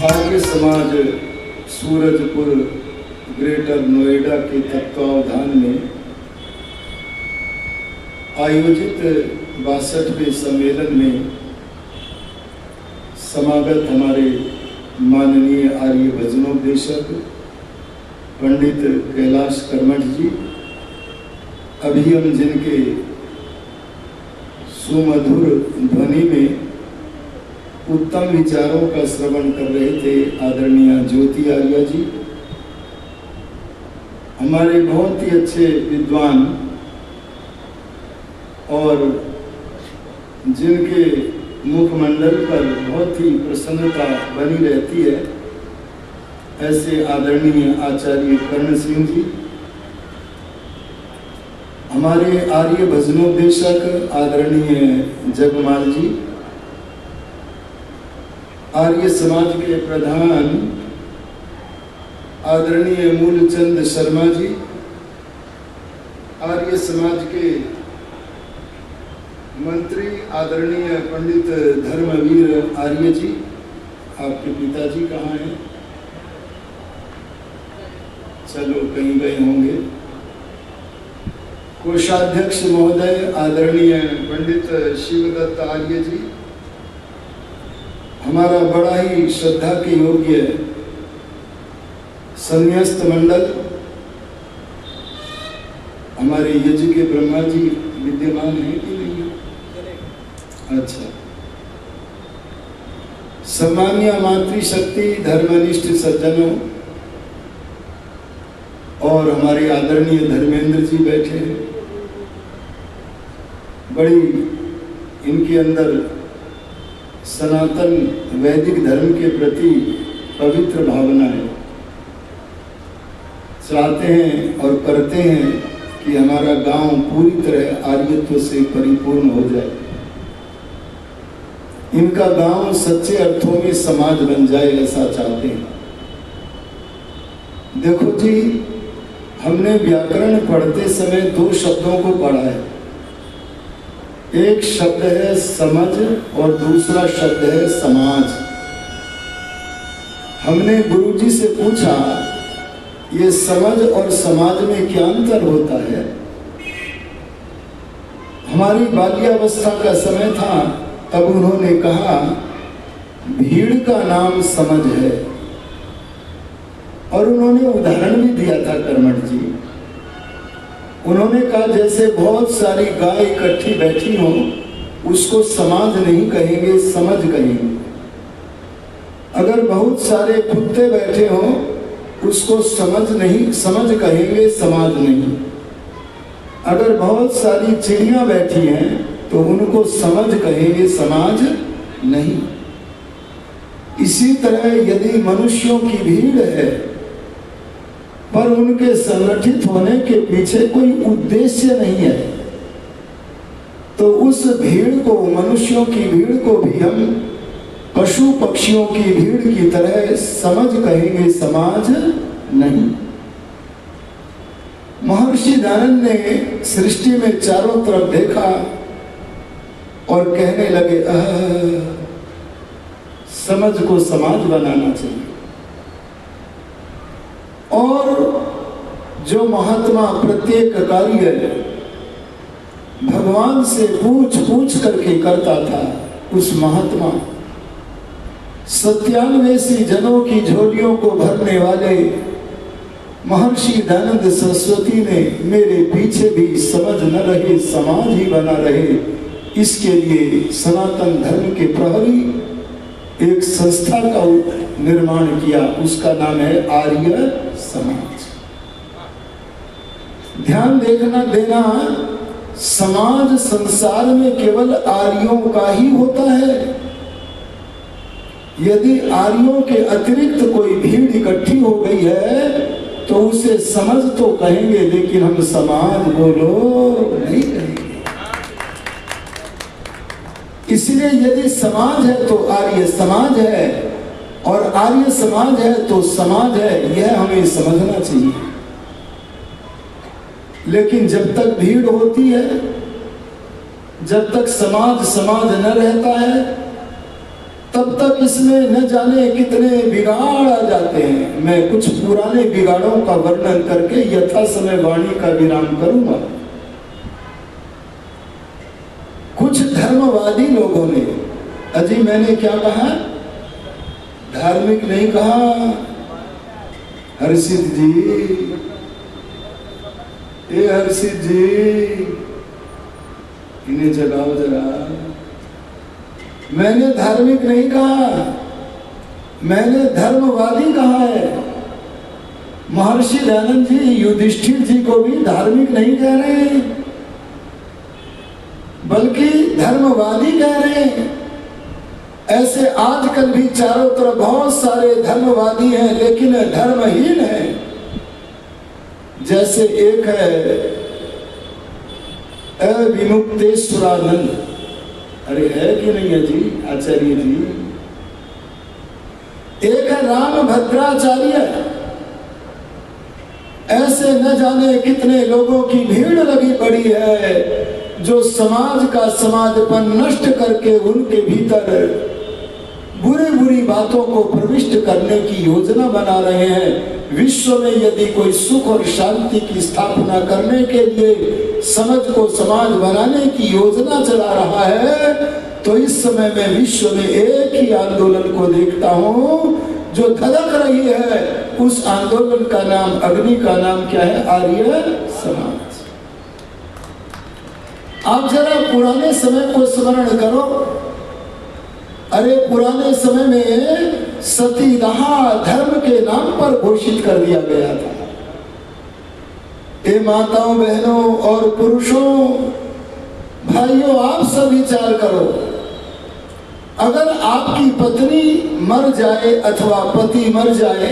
Arya Samaj Surajpur greater Noida के तत्वावधान में आयोजित 62वें सम्मेलन में समागत हमारे माननीय आर्य भजनोपदेशक पंडित कैलाश कर्मठ जी, अभी हम जिनके सुमधुर ध्वनि में उत्तम विचारों का श्रवण कर रहे थे, आदरणीय ज्योति आर्य जी, हमारे बहुत ही अच्छे विद्वान और जिनके मुखमंडल पर बहुत ही प्रसन्नता बनी रहती है, ऐसे आदरणीय आचार्य कर्ण सिंह जी, हमारे आर्य भजनोपदेशक आदरणीय जगमाल जी, आर्य समाज के प्रधान आदरणीय मूलचंद शर्मा जी, आर्य समाज के मंत्री आदरणीय पंडित धर्मवीर आर्य जी, आपके पिताजी कहाँ हैं? चलो कहीं गए होंगे। कोषाध्यक्ष महोदय आदरणीय पंडित शिवदत्त आर्य जी, हमारा बड़ा ही श्रद्धा के योग्य संन्यास्त मंडल, हमारे यज्ञ के ब्रह्मा जी विद्यमान हैं कि नहीं? अच्छा। सम्मान्य मातृशक्ति धर्मनिष्ठ सज्जनों और हमारे आदरणीय धर्मेंद्र जी बैठे हैं, बड़ी इनके अंदर सनातन वैदिक धर्म के प्रति पवित्र भावना है, चाहते हैं और करते हैं कि हमारा गांव पूरी तरह आर्यत्व से परिपूर्ण हो जाए, इनका गांव सच्चे अर्थों में समाज बन जाए, ऐसा चाहते हैं। देखो जी, हमने व्याकरण पढ़ते समय दो शब्दों को पढ़ा है, एक शब्द है समझ और दूसरा शब्द है समाज। हमने गुरुजी से पूछा, ये समझ और समाज में क्या अंतर होता है? हमारी बाल्यावस्था का समय था, तब उन्होंने कहा भीड़ का नाम समझ है, और उन्होंने उदाहरण भी दिया था कर्मठ जी। उन्होंने कहा जैसे बहुत सारी गाय इकट्ठी बैठी हो, उसको समाज नहीं कहेंगे, समझ कहेंगे। अगर बहुत सारे कुत्ते बैठे हो, उसको समझ कहेंगे, समाज नहीं। अगर बहुत सारी चिड़िया बैठी हैं तो उनको समझ कहेंगे, समाज नहीं। इसी तरह यदि मनुष्यों की भीड़ है पर उनके संगठित होने के पीछे कोई उद्देश्य नहीं है, तो उस भीड़ को, मनुष्यों की भीड़ को भी हम पशु पक्षियों की भीड़ की तरह समझ कहेंगे, समाज नहीं। महर्षि दयानंद ने सृष्टि में चारों तरफ देखा और कहने लगे, समझ को समाज बनाना चाहिए। और जो महात्मा प्रत्येक कार्य भगवान से पूछ पूछ करके करता था, उस महात्मा 97 जनों की झोलियों को भरने वाले महर्षि दयानंद सरस्वती ने मेरे पीछे भी समझ न रहे, समाज ही बना रहे, इसके लिए सनातन धर्म के प्रहरी एक संस्था का निर्माण किया, उसका नाम है आर्य समाज। ध्यान देना, समाज संसार में केवल आर्यों का ही होता है। यदि आर्यों के अतिरिक्त कोई भीड़ इकट्ठी हो गई है तो उसे समझ तो कहेंगे, लेकिन हम समाज बोलो नहीं कहेंगे। इसलिए यदि समाज है तो आर्य समाज है, और आर्य समाज है तो समाज है, यह हमें समझना चाहिए। लेकिन जब तक भीड़ होती है जब तक समाज समाज न रहता है तब तक इसमें न जाने कितने बिगाड़ आ जाते हैं। मैं कुछ पुराने बिगाड़ों का वर्णन करके यथा समय वाणी का विराम करूंगा। कुछ धर्मवादी लोगों ने, अजी मैंने क्या कहा, धार्मिक नहीं कहा। हर्षित जी, ए हर्षित जी, इन्हें जगाओ जरा। मैंने धार्मिक नहीं कहा, मैंने धर्मवादी कहा है। महर्षि दयानंद जी युधिष्ठिर जी को भी धार्मिक नहीं कह रहे, बल्कि धर्मवादी कह रहे हैं। ऐसे आजकल भी चारों तरफ बहुत सारे धर्मवादी हैं, लेकिन धर्महीन हैं। जैसे एक है अविमुक्तेश्वरानंद, अरे है कि नहीं है जी आचार्य जी। एक है राम भद्राचार्य। ऐसे न जाने कितने लोगों की भीड़ लगी पड़ी है जो समाज का समाजपन नष्ट करके उनके भीतर बुरी बुरी बातों को प्रविष्ट करने की योजना बना रहे हैं। विश्व में यदि कोई सुख और शांति की स्थापना करने के लिए समझ को समाज बनाने की योजना चला रहा है, तो इस समय मैं विश्व में एक ही आंदोलन को देखता हूं जो धधक रही है। उस आंदोलन का नाम, अग्नि का नाम क्या है? आर्य समाज। आप जरा पुराने समय को स्मरण करो। अरे पुराने समय में सतीदाह धर्म के नाम पर घोषित कर दिया गया था। ए माताओं, बहनों और पुरुषों, भाइयों, आप सब विचार करो। अगर आपकी पत्नी मर जाए अथवा पति मर जाए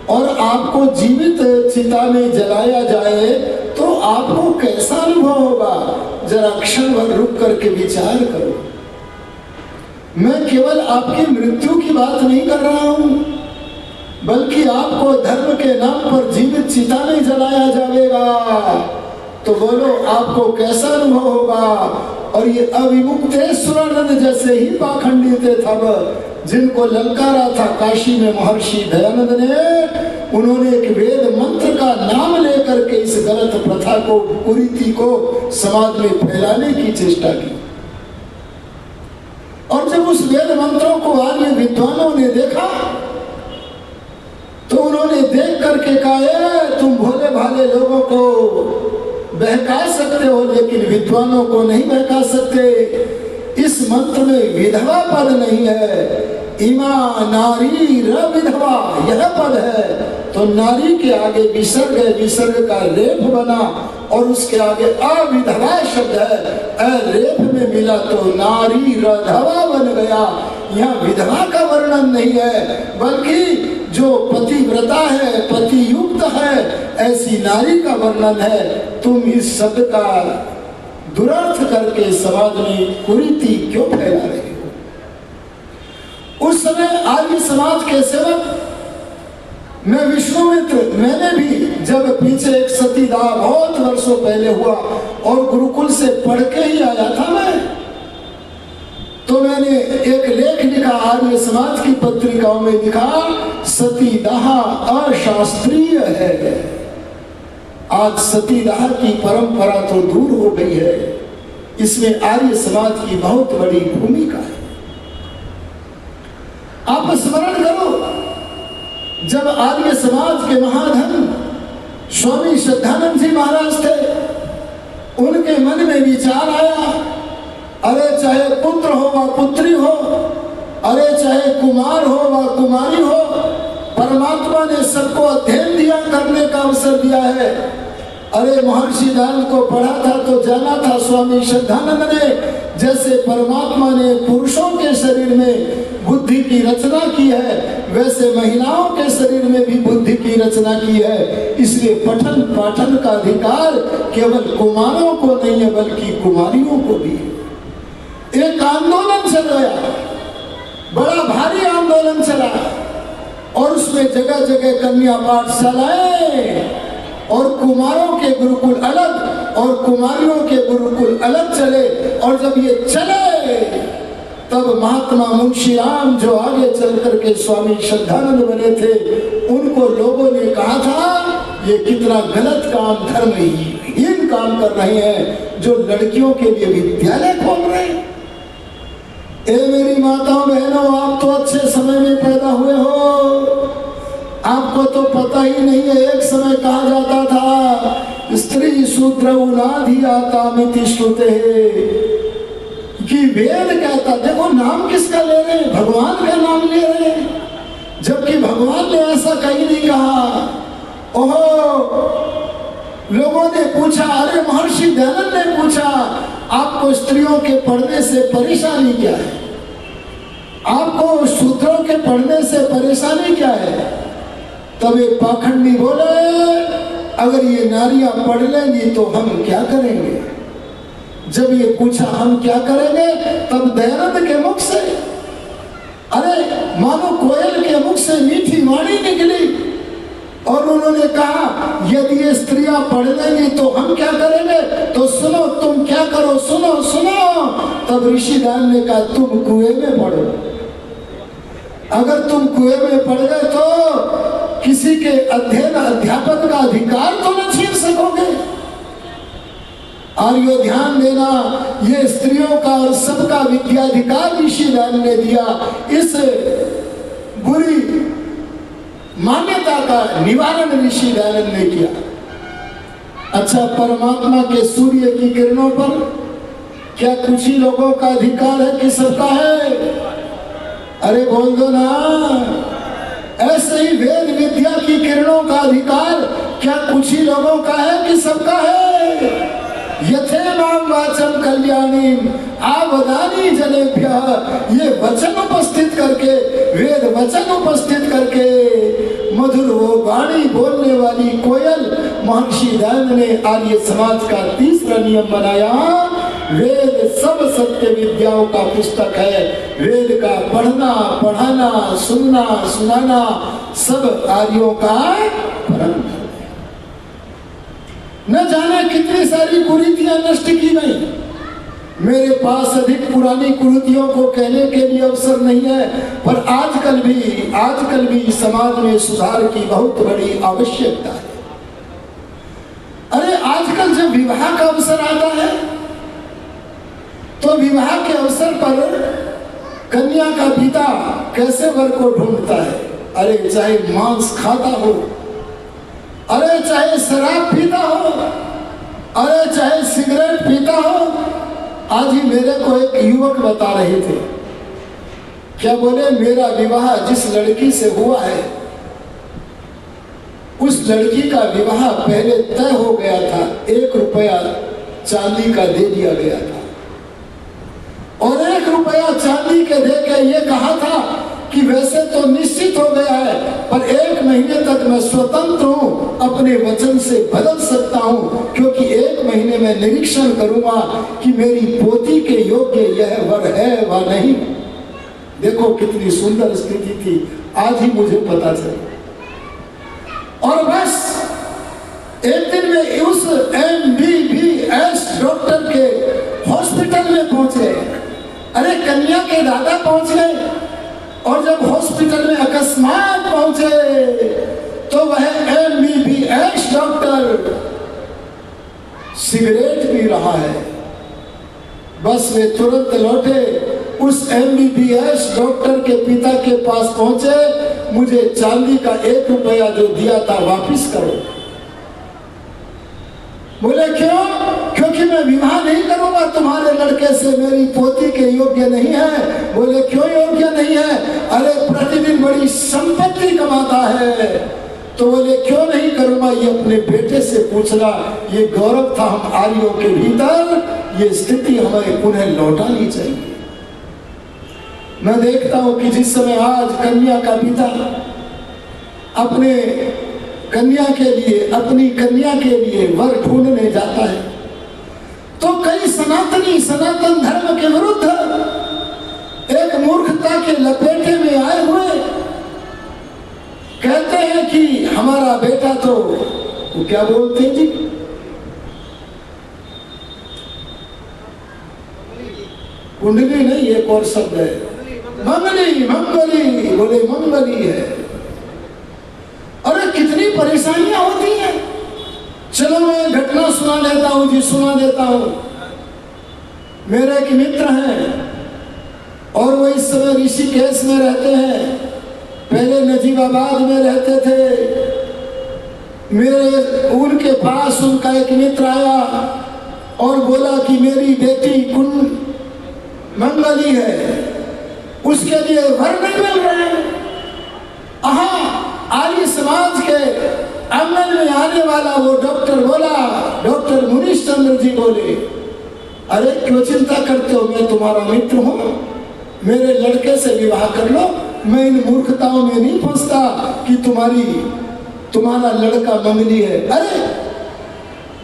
और आपको जीवित चिता में जलाया जाए तो आपको कैसा अनुभव होगा? जरा क्षण भर रुक करके विचार करो। मैं केवल आपकी मृत्यु की बात नहीं कर रहा हूं, बल्कि आपको धर्म के नाम पर जीवित चिता में जलाया जाएगा तो बोलो आपको कैसा अनुभव होगा? और ये अविमुक्तेश्वरानंद जैसे ही पाखंडी थे तब, जिनको ललकारा था काशी में महर्षि दयानंद ने, उन्होंने एक वेद मंत्र का नाम लेकर के इस गलत प्रथा को, कुरीति को समाज में फैलाने की चेष्टा की। और जब उस वेद मंत्रों को आर्य विद्वानों ने देखा तो उन्होंने देख करके कहा, तुम भोले भाले लोगों को बहका सकते हो लेकिन विद्वानों को नहीं बहका सकते। इस मंत्र में विधवा पद नहीं है, इमा नारी र विधवा यह पद है। तो नारी के आगे विसर्ग है, विसर्ग का रेफ बना और उसके आगे अविधवा शब्द है, रेफ में मिला तो नारी रधवा बन गया। यहाँ विधवा का वर्णन नहीं है, बल्कि जो पतिव्रता है, पति युक्त है, ऐसी नारी का वर्णन है। तुम इस शब्द का दुरर्थ करके समाज में कुरीति क्यों फैला रहे हो? उस समय आर्य समाज के सेवक, मैं विश्वामित्र, मैंने भी जब पीछे एक सतीदाह बहुत वर्षों पहले हुआ और गुरुकुल से पढ़ के ही आया था मैं, तो मैंने एक लेख लिखा, आर्य समाज की पत्रिकाओं में लिखा, सतीदाह अशास्त्रीय है। आज सतीदाह की परंपरा तो दूर हो गई है, इसमें आर्य समाज की बहुत बड़ी भूमिका है। आप स्मरण करो, जब आर्य समाज के महाधन स्वामी श्रद्धानंद जी महाराज थे, उनके मन में विचार आया, अरे चाहे पुत्र हो व पुत्री हो, अरे चाहे कुमार हो व कुमारी हो, परमात्मा ने सबको अध्ययन दिया, करने का अवसर दिया है। अरे महर्षि दयानंद को पढ़ा था तो जाना था स्वामी श्रद्धानंद ने, जैसे परमात्मा ने पुरुषों के शरीर में बुद्धि की रचना की है, वैसे महिलाओं के शरीर में भी बुद्धि की रचना की है। इसलिए पठन पाठन का अधिकार केवल कुमारों को नहीं है, बल्कि कुमारियों को भी है। एक आंदोलन चल गया, बड़ा भारी आंदोलन चला, और उसमें जगह जगह कन्या पाठशालाएं और कुमारों के गुरुकुल अलग और कुमारियों के गुरुकुल अलग चले। और जब ये चले तब महात्मा मुंशी राम जो आगे चल करके स्वामी श्रद्धानंद बने थे, उनको लोगों ने कहा था ये कितना गलत काम, धर्महीन काम कर रहे हैं जो लड़कियों के लिए विद्यालय खोल रहे हैं। ए मेरी माताओं बहनों, आप तो अच्छे समय में पैदा हुए हो, आपको तो पता ही नहीं है। एक समय कहा जाता था स्त्री शूद्र उनाधि आता मिति श्रुते, कि वेद कहता, देखो नाम किसका ले रहे हैं, भगवान का नाम ले रहे हैं, जबकि भगवान ने ऐसा कहीं नहीं कहा। ओहो, लोगों ने पूछा, अरे महर्षि दयानंद ने पूछा, आपको स्त्रियों के पढ़ने से परेशानी क्या है, आपको शूद्रों के पढ़ने से परेशानी क्या है? तब एक पाखंडी बोले, अगर ये नारियां पढ़ लेंगी तो हम क्या करेंगे? जब ये पूछा हम क्या करेंगे, तब दयानंद के मुख से, अरे मानो कोयल के मुख से मीठी वाणी निकली और उन्होंने कहा यदि ये स्त्रियां पढ़ लेंगी तो हम क्या करेंगे? तो सुनो, तुम क्या करो, सुनो सुनो। तब ऋषिदान ने कहा तुम कुएं में पढ़ो, अगर तुम कुएं में पढ़ गए तो किसी के अध्ययन अध्यापन का अधिकार तो न छीन सकोगे। और यो ध्यान देना, ये स्त्रियों का और सबका विद्याधिकार ऋषिदान ने दिया। इस बुरी मान्यता का निवारण ऋषिदान ने किया। अच्छा, परमात्मा के सूर्य की किरणों पर क्या कुछ ही लोगों का अधिकार है कि सबका है? अरे बोल दो ना। ऐसे ही वेद विद्या की किरणों का अधिकार क्या कुछ ही लोगों का है कि सबका है? यथेमाम वाचम कल्याणी आवदानी जनेभ्यः, ये वचन उपस्थित करके, वेद वचन उपस्थित करके मधुर वो वाणी बोलने वाली कोयल महर्षि दयानंद ने आर्य समाज का तीसरा नियम बनाया। वेद सब सत्य विद्याओं का पुस्तक है। वेद का पढ़ना, पढ़ाना, सुनना, सुनाना सब आर्यों का परम धर्म है। न जाने कितनी सारी कुरीतियां नष्ट की गई। मेरे पास अधिक पुरानी कुरीतियों को कहने के लिए अवसर नहीं है, पर आजकल भी समाज में सुधार की बहुत बड़ी आवश्यकता है। अरे आजकल जब विवाह का अवसर आता है तो विवाह के अवसर पर कन्या का पिता कैसे वर को ढूंढता है? अरे चाहे मांस खाता हो, अरे चाहे शराब पीता हो, अरे चाहे सिगरेट पीता हो। आज ही मेरे को एक युवक बता रहे थे, क्या बोले, मेरा विवाह जिस लड़की से हुआ है उस लड़की का विवाह पहले तय हो गया था, 1 रुपया चांदी का दे दिया गया था, और 1 रुपया चांदी के दे के ये कहा था कि वैसे तो निश्चित हो गया है, पर 1 महीने तक मैं स्वतंत्र हूँ, अपने वचन से बदल सकता हूँ, क्योंकि 1 महीने में निरीक्षण करूंगा कि मेरी पोती के योग्य यह वर है व नहीं। देखो कितनी सुंदर स्थिति थी, आज ही मुझे पता चला। और बस एक दिन में उस MBBS डॉक्टर के हॉस्पिटल में पहुंचे। अरे कन्या के दादा पहुंच गए, और जब हॉस्पिटल में अकस्मात पहुंचे तो वह MBBS डॉक्टर सिगरेट पी रहा है। बस वे तुरंत लौटे, उस MBBS डॉक्टर के पिता के पास पहुंचे, मुझे चांदी का 1 रुपया जो दिया था वापिस करो। बोले क्यों? क्योंकि मैं विवाह नहीं करूंगा तुम्हारे लड़के से, मेरी पोती के योग्य नहीं है। बोले क्यों योग्य नहीं है? अरे प्रतिदिन बड़ी संपत्ति कमाता है। तो बोले क्यों नहीं करूंगा, ये अपने बेटे से पूछना। ये गौरव था हम आर्यों के भीतर, ये स्थिति हमें पुनः लौटानी चाहिए। मैं देखता हूं कि जिस समय आज कन्या का पिता अपने कन्या के लिए, अपनी कन्या के लिए वर ढूंढने जाता है, तो कई सनातन धर्म के विरुद्ध एक मूर्खता के लपेटे में आए हुए कहते हैं कि हमारा बेटा तो वो क्या बोलते हैं जी? कुंडली नहीं, एक और शब्द है मंगली। मंगली बोले मंगली है। अरे कितनी परेशानियां होती हैं। चलो मैं घटना सुना देता हूं जी, सुना देता हूं। मेरे एक मित्र हैं और वो इस समय ऋषिकेश में रहते हैं, पहले नजीबाबाद में रहते थे। मेरे उनके पास उनका एक मित्र आया और बोला कि मेरी बेटी कुंड मंगली है, उसके लिए वर नहीं मिल रहे हैं। आर्य समाज के आंगन में आने वाला वो डॉक्टर बोला, डॉक्टर मुनीश चंद्र जी बोले, अरे क्यों चिंता करते हो, मैं तुम्हारा मित्र हूं, मेरे लड़के से विवाह कर लो। मैं इन मूर्खताओं में नहीं फंसता कि तुम्हारा लड़का मंगली है। अरे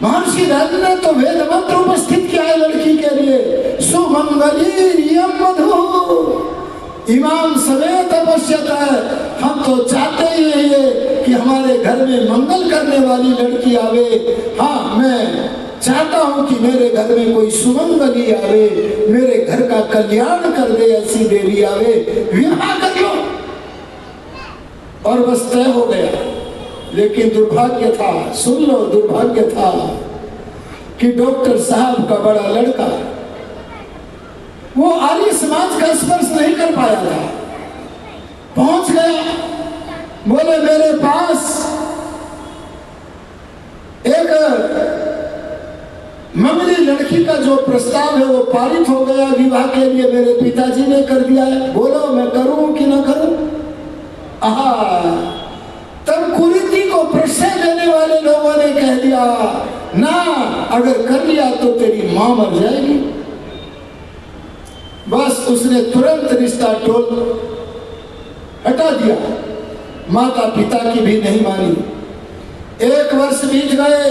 महर्षि राजा ने तो वेद मंत्र उपस्थित किया है लड़की के लिए, सुमंगली मधु इमाम समेत अवश्यता है। हम तो चाहते ही हैं कि हमारे घर में मंगल करने वाली लड़की आवे। हाँ, मैं चाहता हूं कि मेरे घर में कोई सुमंगली आवे, मेरे घर का कल्याण कर दे, ऐसी देवी आवे, विवाह कर लो। और बस तय हो गया। लेकिन दुर्भाग्य था, सुन लो, दुर्भाग्य था कि डॉक्टर साहब का बड़ा लड़का वो आर्य समाज का स्पर्श नहीं कर पाया था। पहुंच गया, बोले मेरे पास एक मंगली लड़की का जो प्रस्ताव है वो पारित हो गया, विवाह के लिए मेरे पिताजी ने कर दिया है। बोलो मैं करूं कि ना करूं? तब कुरीति को प्रश्रय देने वाले लोगों ने कह दिया, ना, अगर कर लिया तो तेरी मां मर जाएगी। बस उसने तुरंत रिश्ता तोड़ हटा दिया, माता पिता की भी नहीं मानी। 1 वर्ष बीत गए,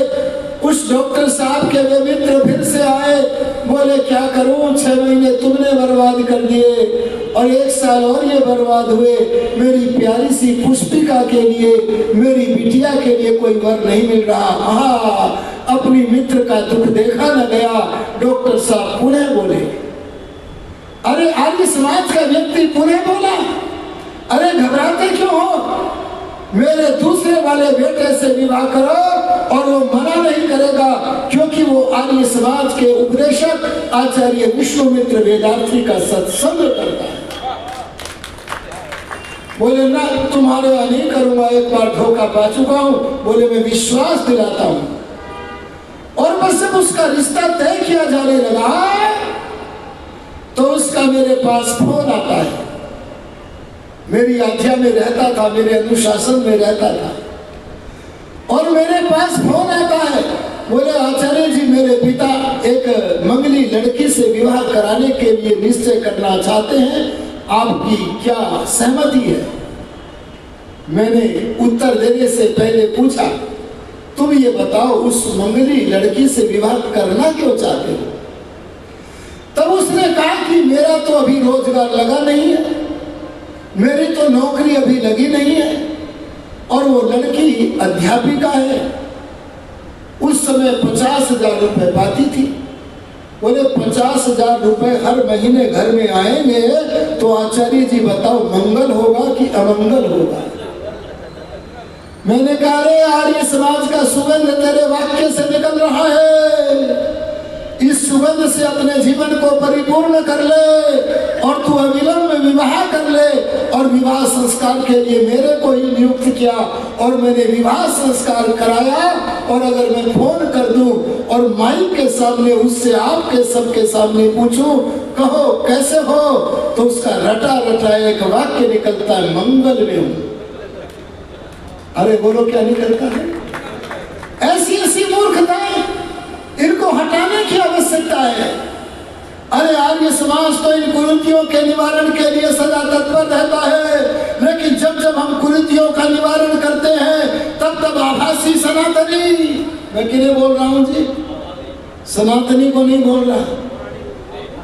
उस डॉक्टर साहब के वे मित्र फिर से आए, बोले क्या करूं, 6 महीने तुमने बर्बाद कर दिए और 1 साल और ये बर्बाद हुए। मेरी प्यारी सी पुष्पिका के लिए, मेरी बिटिया के लिए कोई वर नहीं मिल रहा। अपनी मित्र का दुख देखा न गया। डॉक्टर साहब पुनः बोले, अरे आर्य समाज का व्यक्ति पुनः बोला, अरे घबराते क्यों हो, मेरे दूसरे वाले बेटे से विवाह करो। और वो मना नहीं करेगा, क्योंकि वो आर्य समाज के उपदेशक आचार्य विश्वामित्र वेदार्थी का सत्संग करता है। बोले ना, तुम्हारे यहाँ नहीं करूंगा, एक बार धोखा पा चुका हूं। बोले मैं विश्वास दिलाता हूं। और बस जब उसका रिश्ता तय किया जाने लगा तो उसका मेरे पास फोन आता है। मेरी आज्ञा में रहता था, मेरे अनुशासन में रहता था, और मेरे पास फोन आता है। बोले आचार्य जी, मेरे पिता एक मंगली लड़की से विवाह कराने के लिए निश्चय करना चाहते हैं, आपकी क्या सहमति है? मैंने उत्तर देने से पहले पूछा, तुम ये बताओ, उस मंगली लड़की से विवाह करना क्यों चाहते हो? तब उसने कहा कि मेरा तो अभी रोजगार लगा नहीं है, मेरी तो नौकरी अभी लगी नहीं है, और वो लड़की अध्यापिका है। उस समय 50,000 रुपए पाती थी। बोले 50,000 रुपए हर महीने घर में आएंगे तो आचार्य जी बताओ मंगल होगा कि अमंगल होगा? मैंने कहा, अरे आर्य समाज का सुगंध तेरे वाक्य से निकल रहा है, इस सुगंध से अपने जीवन को परिपूर्ण कर ले और तू अविलंब विवाह कर ले। और विवाह संस्कार के लिए मेरे को ही नियुक्त किया और मैंने विवाह संस्कार कराया। और अगर मैं फोन कर दूं और माइक के सामने उससे आपके सबके सामने पूछूं, कहो कैसे हो, तो उसका रटा रटा एक वाक्य निकलता है, मंगल में हूं। अरे बोलो क्या निकलता है? ऐसी ऐसी मूर्खताएं, इनको हटाने की आवश्यकता है। अरे आर्य समाज तो इन कुरीतियों के निवारण के लिए सदा तत्पर रहता है, लेकिन जब जब हम कुरीतियों का निवारण करते हैं तब तब आभासी सनातनी, मैं किन्हें बोल रहा हूं जी? सनातनी को नहीं बोल रहा,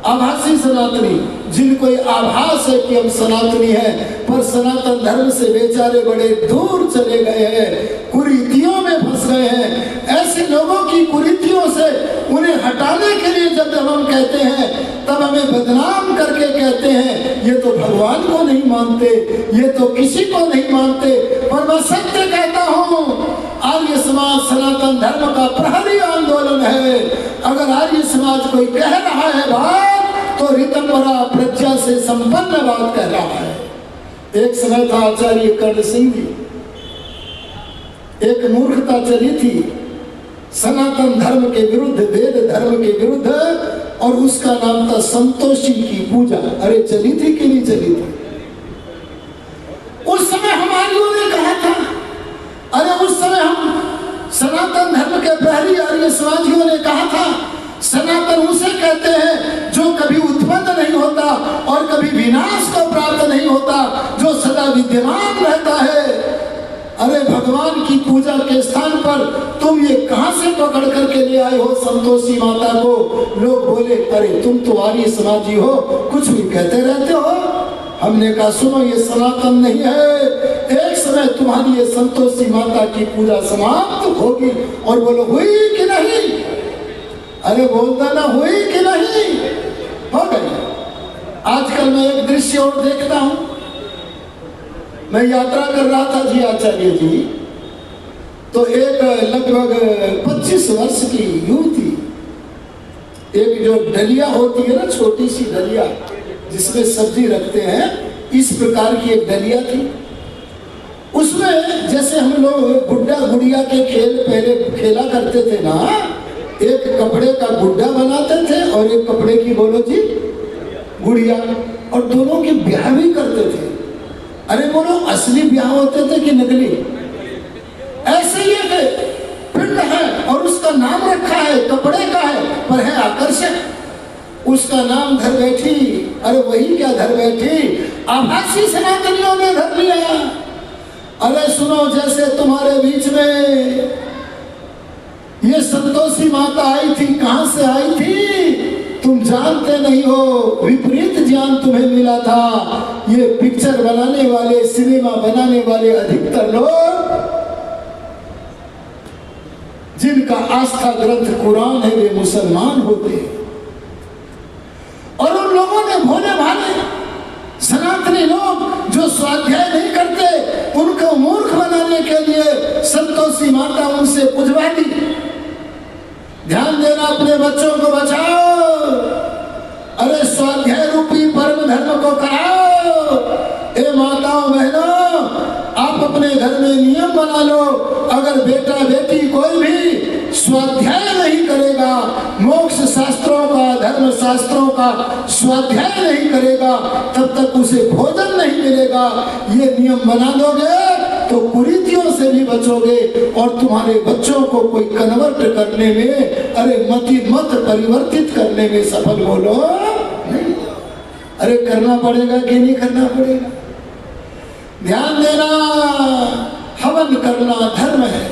आभासी सनातनी, जिनको ये आभास है कि हम सनातनी हैं, पर सनातन धर्म से बेचारे बड़े दूर चले गए हैं, कुरीतियों में फंस गए हैं। ऐसे लोगों की कुरीतियों से उन्हें हटाने के लिए जब हम कहते हैं, तब हमें बदनाम करके कहते हैं ये तो भगवान को नहीं मानते, ये तो किसी को नहीं मानते। पर मैं सत्य कहता हूँ, आर्य समाज सनातन धर्म का प्रहरी आंदोलन है। अगर आर्य समाज कोई कह रहा है बात, तो ऋतंभरा प्रज्ञा से संपन्न बात कह रहा है। एक समय था आचार्य कर्ण सिंह जी, एक मूर्खता चली थी सनातन धर्म के विरुद्ध, वेद धर्म के विरुद्ध, और उसका नाम था संतोषी की पूजा। अरे चली थी कि नहीं चली थी? उस समय हमारियों ने कहा था, अरे उस समय हम सनातन धर्म के प्रहरी आर्य समाजियों ने कहा था, सनातन उसे कहते हैं जो कभी उत्पन्न नहीं होता और कभी विनाश को प्राप्त नहीं होता, जो सदा विद्यमान रहता है। अरे भगवान की पूजा के स्थान पर तुम ये कहां से पकड़ करके ले आए हो संतोषी माता को? लोग बोले, अरे तुम तो आर्य समाजी हो, कुछ भी कहते रहते हो। हमने कहा सुनो, ये सनातन नहीं है। एक समय तुम्हारी ये संतोषी माता की पूजा समाप्त होगी। और बोलो हुई कि नहीं? अरे बोलता ना, हुई कि नहीं? हो गई। आजकल मैं एक दृश्य और देखता हूं। मैं यात्रा कर रहा था जी आचार्य जी, तो एक लगभग 25 वर्ष की युवती, एक जो डलिया होती है ना, छोटी सी डलिया जिसमें सब्जी रखते हैं, इस प्रकार की एक डलिया थी। उसमें जैसे हम लोग गुड्डा गुड़िया के खेल पहले खेला करते थे ना, एक कपड़े का गुड्डा बनाते थे और एक कपड़े की, बोलो जी, गुड़िया, और दोनों के ब्याह भी करते थे। अरे बोलो, असली ब्याह होते थे कि नकली? ऐसे ही है, पिंड है और उसका नाम रखा है, कपड़े का है, पर है आकर्षक। उसका नाम धर बैठी। अरे वही क्या धर बैठी, आभासी सनातनियों ने धर लिया। अरे सुनो, जैसे तुम्हारे बीच में ये संतोषी माता आई थी, कहां से आई थी तुम जानते नहीं हो। विपरीत ज्ञान तुम्हें मिला था। ये पिक्चर बनाने वाले, सिनेमा बनाने वाले अधिकतर लोग, जिनका आस्था ग्रंथ कुरान है, वे मुसलमान होते हैं। और उन लोगों ने भोले भाले सनातनी लोग जो स्वाध्याय नहीं करते, उनको मूर्ख बनाने के लिए संतोषी माता उनसे पुजवा दी। ध्यान देना, अपने बच्चों को बचाओ। अरे स्वाध्याय रूपी परम धर्म को कराओ। ए माताओं बहनों, आप अपने घर में नियम बना लो, अगर बेटा बेटी कोई भी स्वाध्याय नहीं करेगा, मोक्ष शास्त्रों का, धर्म शास्त्रों का स्वाध्याय नहीं करेगा, तब तक उसे भोजन नहीं मिलेगा। ये नियम बना दोगे तो कुरीतियों से भी बचोगे और तुम्हारे बच्चों को कोई कन्वर्ट करने में, अरे मत परिवर्तित करने में सफल बोलो नहीं। अरे करना पड़ेगा कि नहीं करना पड़ेगा? ध्यान देना, हवन करना धर्म है।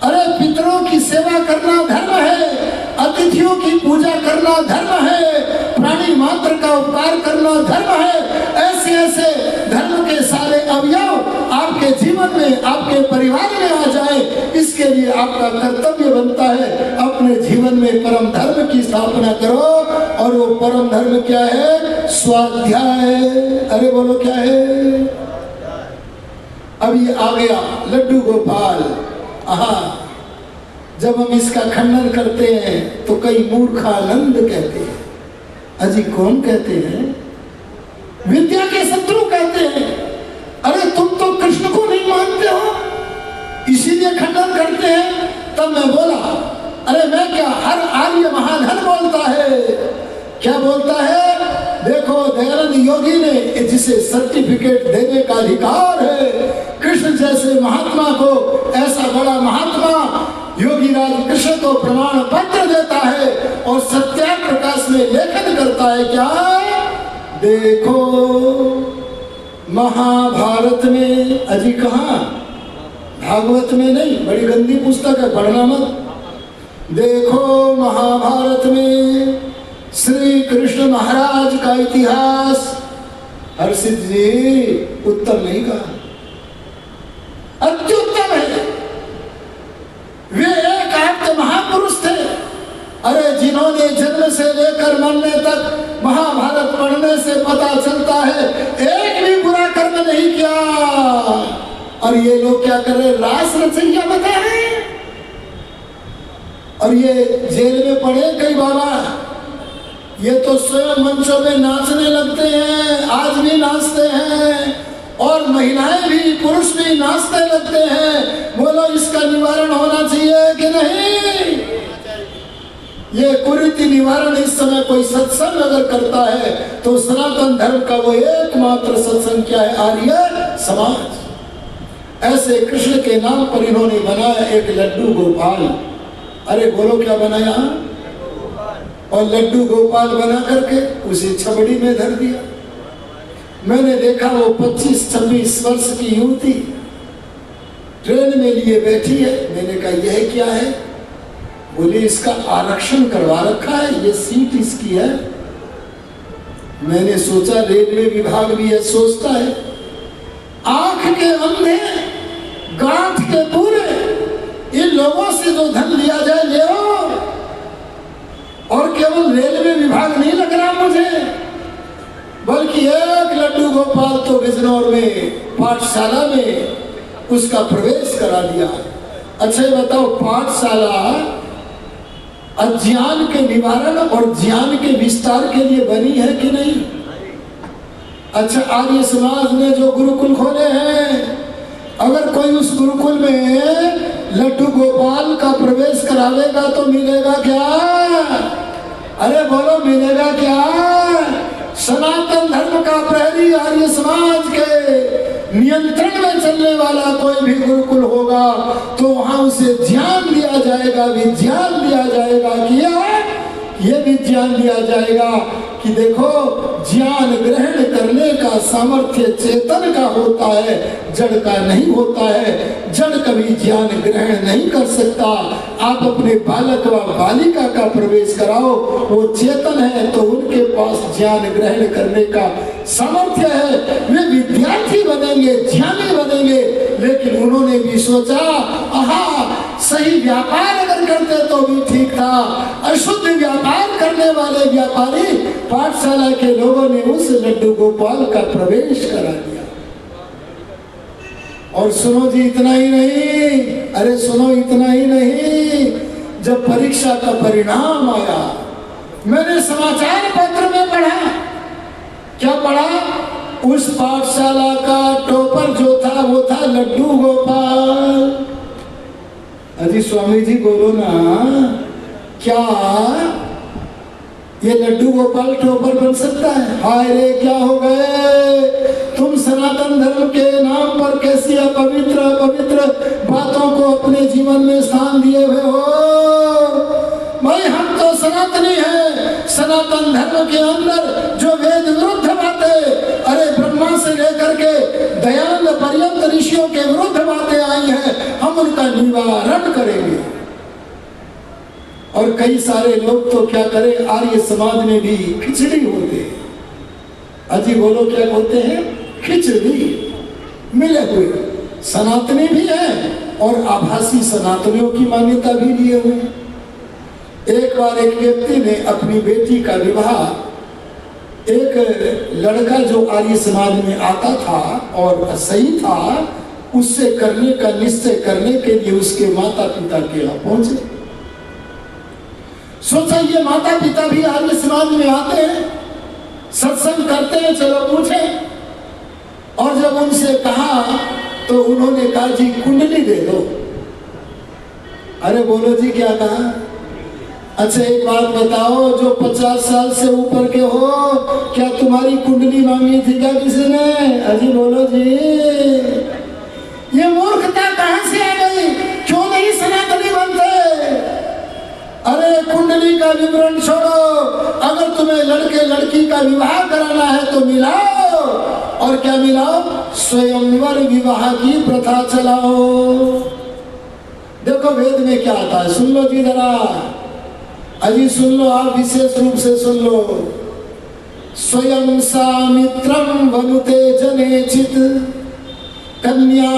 अरे पितरों की सेवा करना धर्म है, अतिथियों की पूजा करना धर्म है, प्राणी मात्र का उपकार करना धर्म है। ऐसे ऐसे धर्म के सारे अवयव आपके जीवन में, आपके परिवार में आ जाए, इसके लिए आपका कर्तव्य बनता है अपने जीवन में परम धर्म की स्थापना करो। और वो परम धर्म क्या है? स्वाध्याय। अरे बोलो क्या है? अब ये आ गया लड्डू गोपाल। जब हम इसका खंडन करते हैं तो कई मूर्खानंद कहते हैं। अजी कौन कहते हैं? विद्या के शत्रु कहते हैं। अरे तुम तो कृष्ण को नहीं मानते हो, इसीलिए खंडन करते हैं। तब मैं बोला, अरे मैं क्या, हर आर्य महाधन बोलता है। क्या बोलता है? देखो दयानंद योगी ने, जिसे सर्टिफिकेट देने का अधिकार है, कृष्ण जैसे महात्मा को, ऐसा बड़ा महात्मा योगी राज कृष्ण को प्रमाण पत्र देता है और सत्याग्रह प्रकाश में लेखन करता है। क्या? देखो महाभारत में, अजी कहाँ, भागवत में नहीं, बड़ी गंदी पुस्तक है, पढ़ना मत। देखो महाभारत में श्री कृष्ण महाराज का इतिहास हर्षित जी उत्तम नहीं कहा, अत्युत्तम है। वे एक आप्त महापुरुष थे। अरे जिन्होंने जन्म से लेकर मरने तक महाभारत पढ़ने से पता चलता है एक भी बुरा कर्म नहीं किया, और ये लोग क्या कर रहे, रास रचैया बता रहे हैं। और ये जेल में पड़े कई बाबा, ये तो स्वयं मंचों में नाचने लगते हैं, आज भी नाचते हैं, और महिलाएं भी पुरुष भी नाचने लगते हैं। बोलो इसका निवारण होना चाहिए कि नहीं? ये कुरीति निवारण इस समय कोई सत्संग अगर करता है तो सनातन धर्म का वो एकमात्र सत्संग क्या है, आर्य समाज। ऐसे कृष्ण के नाम पर इन्होंने बनाया एक लड्डू गोपाल। अरे बोलो क्या बनाया? और लड्डू गोपाल बना करके उसे छबड़ी में धर दिया। मैंने देखा वो 25-26 वर्ष की युवती ट्रेन में लिए बैठी है। मैंने कहा यह क्या है? बोले इसका आरक्षण करवा रखा है, ये सीट इसकी है। मैंने सोचा रेलवे विभाग भी यह सोचता है, आंख के अंधे गांठ के पूरे इन लोगों से जो धन लिया जाए ले आओ। और केवल रेलवे विभाग नहीं लग रहा मुझे, बल्कि एक लड्डू गोपाल तो बिजनौर में पाठशाला में उसका प्रवेश करा दिया। अच्छा बताओ, पाठशाला अज्ञान के निवारण और ज्ञान के विस्तार के लिए बनी है कि नहीं? अच्छा, आर्य समाज ने जो गुरुकुल खोले हैं, अगर कोई उस गुरुकुल में लड्डू गोपाल का प्रवेश करावेगा तो मिलेगा क्या? अरे बोलो मिलेगा क्या? सनातन धर्म का प्रहरी आर्य समाज के नियंत्रण में चलने वाला कोई भी गुरुकुल होगा तो वहां उसे ध्यान दिया जाएगा, विज्ञान दिया जाएगा। किया ये विज्ञान दिया जाएगा कि देखो ज्ञान ग्रहण करने का सामर्थ्य चेतन का होता है, जड़ का नहीं होता है। जड़ कभी ज्ञान ग्रहण नहीं कर सकता। आप अपने बालक व बालिका का प्रवेश कराओ, वो चेतन है तो उनके पास ज्ञान ग्रहण करने का सामर्थ्य है, वे विद्यार्थी बनेंगे, ज्ञानी बनेंगे। लेकिन उन्होंने भी सोचा आहा सही व्यापार अगर करते तो भी ठीक था। अशुद्ध व्यापार करने वाले व्यापारी पाठशाला के लोगों ने उस लड्डू गोपाल का प्रवेश करा दिया। और सुनो जी, इतना ही नहीं, अरे सुनो इतना ही नहीं, जब परीक्षा का परिणाम आया मैंने समाचार पत्र में पढ़ा। क्या पढ़ा? उस पाठशाला का टॉपर जो था वो था लड्डू गोपाल। अजी स्वामी जी बोलो ना, क्या ये लड्डू गोपाल टॉपर बन सकता है? हाय रे क्या हो गए तुम, सनातन धर्म के नाम पर कैसी अपवित्र बातों को अपने जीवन में स्थान दिए हुए हो। भाई हम तो सनातनी हैं, सनातन धर्म के अंदर जो वेद विरुद्ध बातें, अरे ब्रह्मा से लेकर के दयानंद पर्यंत ऋषियों के विरुद्ध बातें आई हैं, हम उनका निवारण करेंगे। और कई सारे लोग तो क्या करें, आर्य समाज में भी खिचड़ी होते हैं। अजी बोलो क्या होते हैं? खिचड़ी मिले हुए सनातनी भी है और आभासी सनातनियों की मान्यता भी लिए हुए। एक बार एक व्यक्ति ने अपनी बेटी का विवाह, एक लड़का जो आर्य समाज में आता था और सही था, उससे करने का निश्चय करने के लिए उसके माता पिता के यहाँ पहुंचे। सोचा ये माता पिता भी आर्य समाज में आते हैं, सत्संग करते हैं, चलो पूछे। और जब उनसे कहा तो उन्होंने कहा जी कुंडली दे दो। अरे बोलो जी क्या कहा? अच्छा एक बात बताओ, जो 50 साल से ऊपर के हो, क्या तुम्हारी कुंडली मांगी थी क्या किसी ने? अजी बोलो जी, ये मूर्खता कहां से आ गई? क्यों नहीं सनातनी बनते? अरे कुंडली का विवरण छोड़ो, अगर तुम्हें लड़के लड़की का विवाह कराना है तो मिलाओ। और क्या मिलाओ? स्वयंवर विवाह की प्रथा चलाओ। देखो वेद में क्या आता है, सुन लो जी जरा। अजी सुन लो, आप विशेष रूप से सुन लो। स्वयं सामित्रम वनुते जने चित, कन्या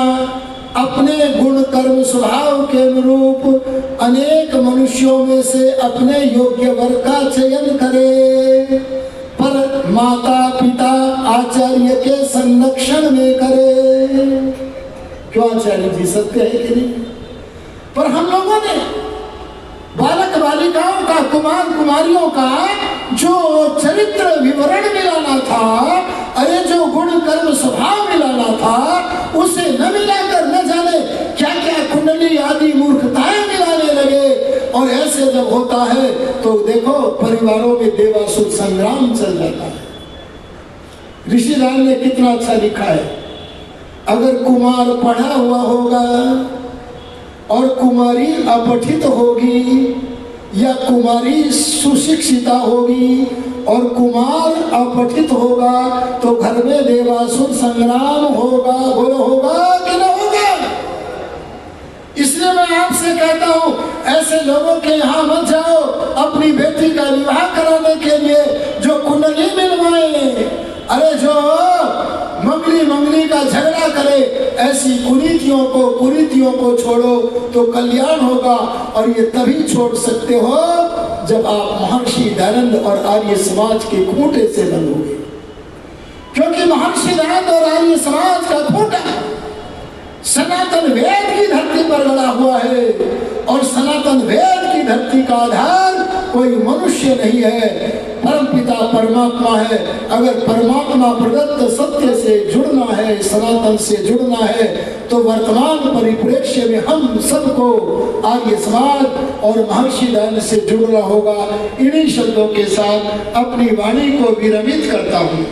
अपने गुण कर्म स्वभाव के अनुरूप अनेक मनुष्यों में से अपने योग्य वर का चयन करे, पर माता पिता आचार्य के संरक्षण में करे। क्यों आचार्य जी, सत्य है कि नहीं? पर हम लोगों ने बालक बालिकाओं का, कुमार कुमारियों का जो चरित्र विवरण मिलाना था, अरे जो गुण कर्म स्वभाव मिलाना था, उसे न मिलाकर न जाने क्या क्या कुंडली आदि मूर्खताएं मिलाने लगे। और ऐसे जब होता है तो देखो परिवारों में देवासुर संग्राम चल जाता है। ऋषिराज ने कितना अच्छा लिखा है, अगर कुमार पढ़ा हुआ होगा और कुमारी अपठित होगी, या कुमारी सुशिक्षिता होगी और कुमार अपठित होगा, तो घर में देवासुर संग्राम होगा। बोलो, होगा कि न होगा? इसलिए मैं आपसे कहता हूं, ऐसे लोगों के यहाँ मत जाओ अपनी बेटी का विवाह कराने के लिए जो कुंडली मिलवाए, अरे जो मंगली का झगड़ा करे। ऐसी कुरीतियों को छोड़ो तो कल्याण होगा। और ये तभी छोड़ सकते हो जब आप महर्षि दयानंद और आर्य समाज के खूंटे से बंधोगे, क्योंकि महर्षि दयानंद और आर्य समाज का खूंटा सनातन वेद की धरती पर गड़ा हुआ है, और सनातन वेद की धरती का आधार कोई मनुष्य नहीं है, परमपिता परमात्मा है। अगर परमात्मा प्रदत्त सत्य से जुड़ना है, सनातन से जुड़ना है, तो वर्तमान परिप्रेक्ष्य में हम सबको आर्य समाज और महर्षि दयानंद से जुड़ना होगा। इन्हीं शब्दों के साथ अपनी वाणी को विरमित करता हूँ।